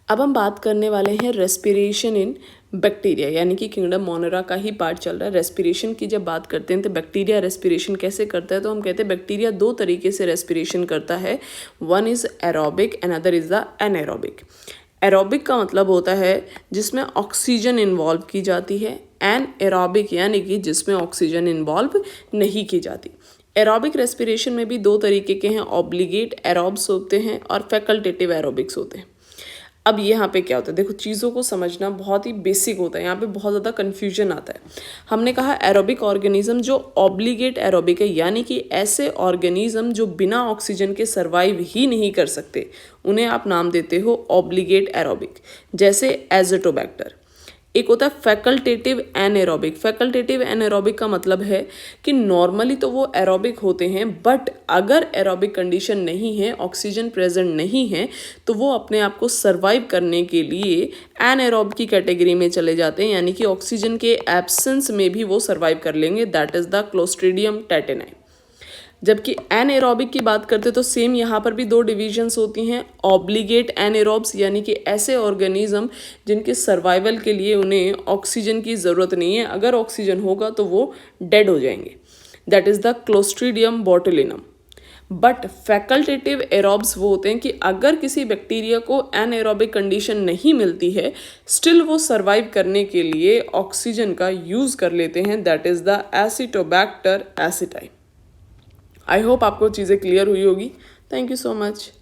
अब हम बात करने वाले हैं रेस्पिरेशन इन बैक्टीरिया, यानी कि किंगडम मोनेरा का ही पार्ट चल रहा है। रेस्पिरेशन की जब बात करते हैं तो बैक्टीरिया रेस्पिरेशन कैसे करता है, तो हम कहते हैं बैक्टीरिया दो तरीके से रेस्पिरेशन करता है। One is aerobic, another is the anaerobic. Aerobic का मतलब होता है जिसमें ऑक्सीजन इन्वॉल्व की जाती है, एन एरोबिक यानी कि जिसमें ऑक्सीजन इन्वॉल्व नहीं की जाती। एरोबिक रेस्पिरेशन में भी दो तरीके के हैं, ऑब्लिगेट एरोब्स होते हैं और फैकल्टेटिव एरोबिक्स होते हैं। अब यहाँ पे क्या होता है, देखो चीज़ों को समझना बहुत ही बेसिक होता है, यहाँ पे बहुत ज़्यादा कन्फ्यूजन आता है। हमने कहा एरोबिक ऑर्गेनिज्म जो ऑब्लिगेट एरोबिक है, यानी कि ऐसे ऑर्गेनिज्म जो बिना ऑक्सीजन के सर्वाइव ही नहीं कर सकते, उन्हें आप नाम देते हो ऑब्लिगेट एरोबिक, जैसे एजोटोबैक्टर। एक होता है फैकल्टेटिव एनएरोबिक। फैकल्टेटिव एनएरोबिक का मतलब है कि नॉर्मली तो वो एरोबिक होते हैं, बट अगर एरोबिक कंडीशन नहीं है, ऑक्सीजन प्रेजेंट नहीं है, तो वो अपने आप को सर्वाइव करने के लिए एनएरोब की कैटेगरी में चले जाते हैं, यानी कि ऑक्सीजन के एब्सेंस में भी वो सर्वाइव कर लेंगे। That is the clostridium tetani. जबकि एनएरोबिक की बात करते तो सेम यहाँ पर भी दो डिविजन्स होती हैं, ऑब्लिगेट एनएरोब्स यानी कि ऐसे ऑर्गेनिज्म जिनके सर्वाइवल के लिए उन्हें ऑक्सीजन की ज़रूरत नहीं है, अगर ऑक्सीजन होगा तो वो डेड हो जाएंगे। That is the clostridium botulinum. But facultative aerobes वो होते हैं कि अगर किसी बैक्टीरिया को एनएरोबिक कंडीशन नहीं मिलती है, स्टिल वो सर्वाइव करने के लिए ऑक्सीजन का यूज़ कर लेते हैं। That is the Acetobacter aceti. I hope आपको चीज़ें क्लियर हुई होगी। Thank you so much.